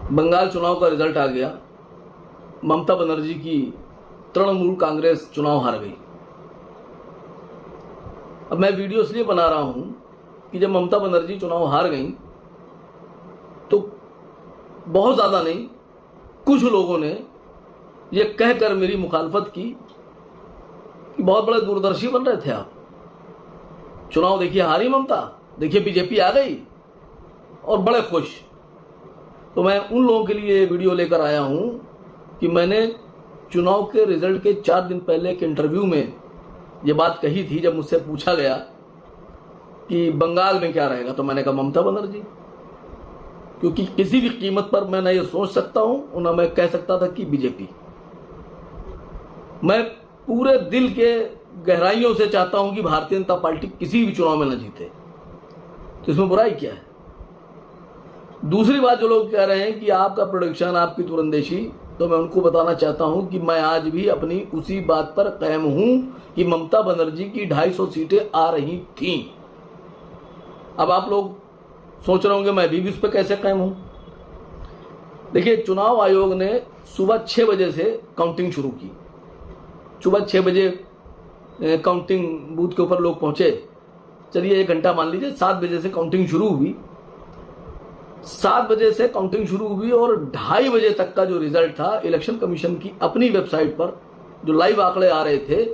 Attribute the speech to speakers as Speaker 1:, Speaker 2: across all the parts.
Speaker 1: बंगाल चुनाव का रिजल्ट आ गया। ममता बनर्जी की तृणमूल कांग्रेस चुनाव हार गई। अब मैं वीडियो इसलिए बना रहा हूं कि जब ममता बनर्जी चुनाव हार गई तो बहुत ज़्यादा नहीं, कुछ लोगों ने यह कहकर मेरी मुखालफत की कि बहुत बड़े दूरदर्शी बन रहे थे आप, चुनाव देखिए हारी ममता, देखिए बीजेपी आ गई और बड़े खुश। तो मैं उन लोगों के लिए वीडियो लेकर आया हूं कि मैंने चुनाव के रिजल्ट के 4 दिन पहले एक इंटरव्यू में ये बात कही थी। जब मुझसे पूछा गया कि बंगाल में क्या रहेगा तो मैंने कहा ममता बनर्जी, क्योंकि किसी भी कीमत पर मैं ना ये सोच सकता हूं और ना मैं कह सकता था कि बीजेपी। मैं पूरे दिल के गहराइयों से चाहता हूं कि भारतीय जनता पार्टी किसी भी चुनाव में न जीते, तो इसमें बुराई क्या है। दूसरी बात, जो लोग कह रहे हैं कि आपका प्रोडिक्शन, आपकी तुरंदेशी, तो मैं उनको बताना चाहता हूं कि मैं आज भी अपनी उसी बात पर कायम हूं कि ममता बनर्जी की 250 सीटें आ रही थीं। अब आप लोग सोच रहे होंगे मैं भी उस पर कैसे कायम हूं। देखिए, चुनाव आयोग ने सुबह 6 बजे से काउंटिंग शुरू की। सुबह 6 बजे काउंटिंग बूथ के ऊपर लोग पहुंचे। चलिए 1 घंटा मान लीजिए, 7 बजे से काउंटिंग शुरू हुई। 7 बजे से काउंटिंग शुरू हुई और 2:30 बजे तक का जो रिजल्ट था, इलेक्शन कमीशन की अपनी वेबसाइट पर जो लाइव आंकड़े आ रहे थे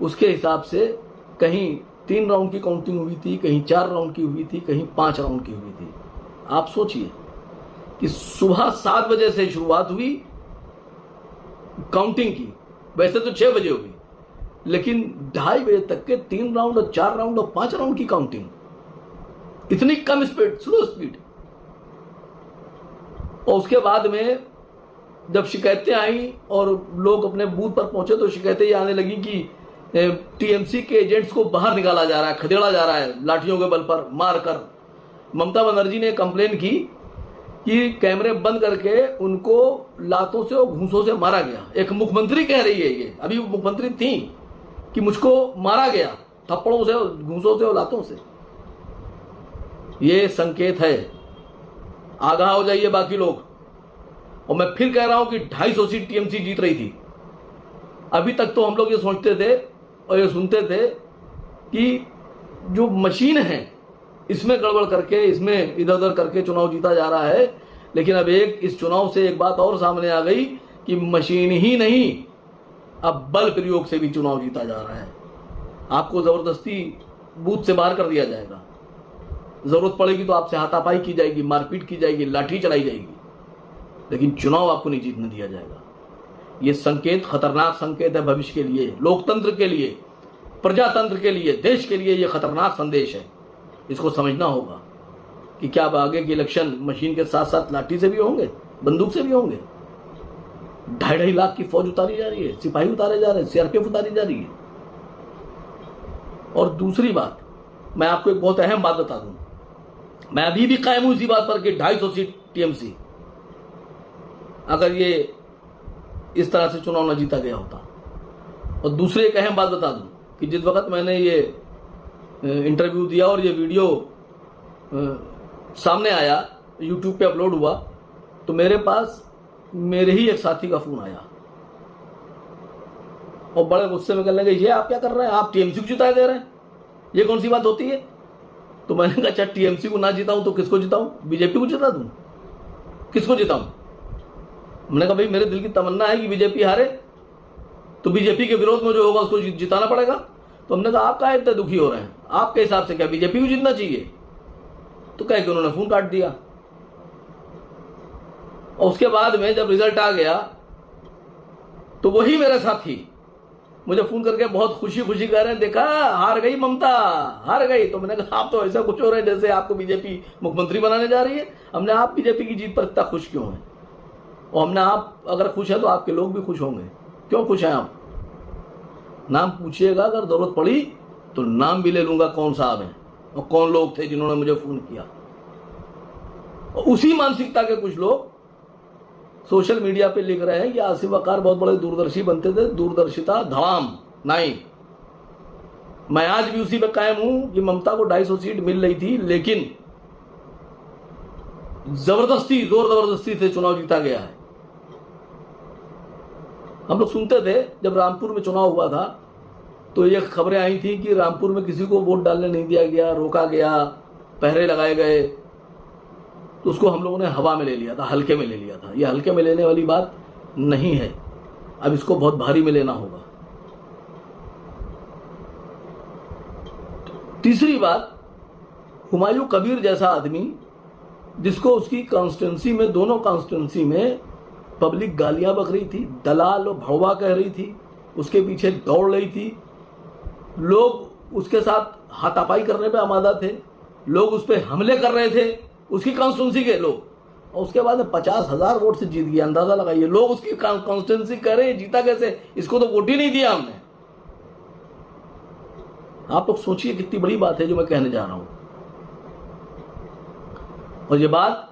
Speaker 1: उसके हिसाब से कहीं 3 राउंड की काउंटिंग हुई थी, कहीं 4 राउंड की हुई थी, कहीं 5 राउंड की हुई थी। आप सोचिए कि सुबह 7 बजे से शुरुआत हुई काउंटिंग की। वैसे तो 6 बजे हुई, लेकिन 2:30 बजे तक के 3 राउंड और 4 राउंड और 5 राउंड की काउंटिंग। इतनी कम स्पीड, स्लो स्पीड। और उसके बाद में जब शिकायतें आई और लोग अपने बूथ पर पहुंचे तो शिकायतें ये आने लगी कि टीएमसी के एजेंट्स को बाहर निकाला जा रहा है, खदेड़ा जा रहा है लाठियों के बल पर मारकर। ममता बनर्जी ने कंप्लेन की कि कैमरे बंद करके उनको लातों से और घूंसों से मारा गया। एक मुख्यमंत्री कह रही है, ये अभी मुख्यमंत्री थी, कि मुझको मारा गया थप्पड़ों से, घूंसों से और लातों से। ये संकेत है, आगाह हो जाइए बाकी लोग। और मैं फिर कह रहा हूं कि 250 सीट टीएमसी जीत रही थी। अभी तक तो हम लोग ये सोचते थे और ये सुनते थे कि जो मशीन है इसमें गड़बड़ करके, इसमें इधर उधर करके चुनाव जीता जा रहा है। लेकिन अब इस चुनाव से एक बात और सामने आ गई कि मशीन ही नहीं, अब बल प्रयोग से भी चुनाव जीता जा रहा है। आपको जबरदस्ती बूथ से बाहर कर दिया जाएगा, जरूरत पड़ेगी तो आपसे हाथापाई की जाएगी, मारपीट की जाएगी, लाठी चलाई जाएगी, लेकिन चुनाव आपको नहीं जीतने दिया जाएगा। यह संकेत खतरनाक संकेत है भविष्य के लिए, लोकतंत्र के लिए, प्रजातंत्र के लिए, देश के लिए। यह खतरनाक संदेश है। इसको समझना होगा कि क्या अब आगे के इलेक्शन मशीन के साथ साथ लाठी से भी होंगे, बंदूक से भी होंगे। 2.5 लाख की फौज उतारी जा रही है, सिपाही उतारे जा रहे हैं, सीआरपीएफ उतारी जा रही है। और दूसरी बात, मैं आपको एक बहुत अहम बात बता दूं, मैं अभी भी कायम हूं इसी बात पर कि 250 सीट टीएमसी, अगर ये इस तरह से चुनाव न जीता गया होता। और दूसरी एक अहम बात बता दूं कि जिस वक्त मैंने ये इंटरव्यू दिया और ये वीडियो सामने आया, यूट्यूब पे अपलोड हुआ, तो मेरे पास मेरे ही एक साथी का फोन आया और बड़े गुस्से में कहने लगे, ये आप क्या कर रहे हैं, आप टीएमसी को जिता दे रहे हैं, ये कौन सी बात होती है। तो मैंने कहा, अच्छा टीएमसी को ना जिताऊं तो किसको जिताऊं, बीजेपी को जिता दूं, किसको जिताऊं। मैंने कहा, भाई मेरे दिल की तमन्ना है कि बीजेपी हारे, तो बीजेपी के विरोध में जो होगा उसको जिताना पड़ेगा। तो हमने कहा, आप काहे इतने दुखी हो रहे हैं, आपके हिसाब से क्या बीजेपी को जीतना चाहिए। तो कह के उन्होंने फोन काट दिया। और उसके बाद में जब रिजल्ट आ गया तो वही मेरे साथी मुझे फोन करके बहुत खुशी खुशी कह रहे हैं, देखा हार गई ममता, हार गई। तो मैंने कहा, आप तो ऐसा कुछ हो रहे हैं जैसे आपको बीजेपी मुख्यमंत्री बनाने जा रही है। हमने, आप बीजेपी की जीत पर इतना खुश क्यों हैं। और हमने, आप अगर खुश है तो आपके लोग भी खुश होंगे। क्यों खुश हैं आप, नाम पूछिएगा, अगर जरूरत पड़ी तो नाम भी ले लूंगा कौन साहब हैं और कौन लोग थे जिन्होंने मुझे फोन किया। और उसी मानसिकता के कुछ लोग सोशल मीडिया पे लिख रहे हैं कि आसिफ वकार बहुत बड़े दूरदर्शी बनते थे, दूरदर्शिता धड़ाम नहीं। मैं आज भी उसी पे कायम हूं कि ममता को 250 सीट मिल रही थी, लेकिन जबरदस्ती, जोर जबरदस्ती से चुनाव जीता गया है। हम लोग सुनते थे जब रामपुर में चुनाव हुआ था तो ये खबरें आई थी कि रामपुर में किसी को वोट डालने नहीं दिया गया, रोका गया, पहरे लगाए गए, तो उसको हम लोगों ने हवा में ले लिया था, हल्के में ले लिया था। ये हल्के में लेने वाली बात नहीं है, अब इसको बहुत भारी में लेना होगा। तीसरी बात, हुमायूं कबीर जैसा आदमी जिसको उसकी कॉन्स्टिट्यूंसी में, दोनों कॉन्स्टिट्यूंसी में पब्लिक गालियां बक रही थी, दलाल और भड़वा कह रही थी, उसके पीछे दौड़ रही थी, लोग उसके साथ हाथापाई करने पे आमादा थे, लोग उस पर हमले कर रहे थे, उसकी कॉन्स्टिट्यूंसी के लोग, और उसके बाद 50,000 वोट से जीत गया। अंदाजा लगाइए, लोग उसकी कॉन्स्टिट्यूंसी कह रहे, जीता कैसे, इसको तो वोट ही नहीं दिया हमने। आप लोग सोचिए कितनी बड़ी बात है जो मैं कहने जा रहा हूं। और ये बात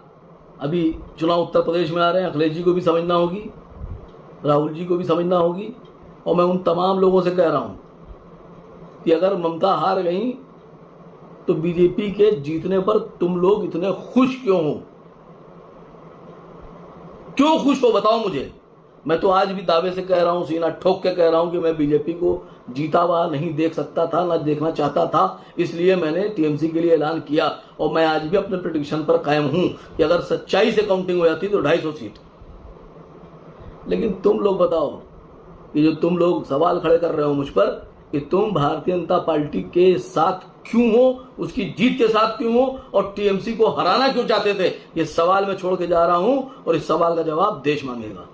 Speaker 1: अभी चुनाव उत्तर प्रदेश में आ रहे हैं, अखिलेश जी को भी समझना होगी, राहुल जी को भी समझना होगी, और मैं उन तमाम लोगों से कह रहा हूं कि अगर ममता हार गई तो बीजेपी के जीतने पर तुम लोग इतने खुश क्यों हो? क्यों खुश हो बताओ मुझे। मैं तो आज भी दावे से कह रहा हूं, सीना ठोक के कह रहा हूं कि मैं बीजेपी को जीता हुआ नहीं देख सकता था, ना देखना चाहता था, इसलिए मैंने टीएमसी के लिए ऐलान किया। और मैं आज भी अपने प्रेडिक्शन पर कायम हूं कि अगर सच्चाई से काउंटिंग हो जाती तो 250 सीट। लेकिन तुम लोग बताओ कि जो तुम लोग सवाल खड़े कर रहे हो मुझ पर कि तुम भारतीय जनता पार्टी के साथ क्यों हो, उसकी जीत के साथ क्यों हो, और टीएमसी को हराना क्यों चाहते थे, ये सवाल मैं छोड़ के जा रहा हूं और इस सवाल का जवाब देश मांगेगा।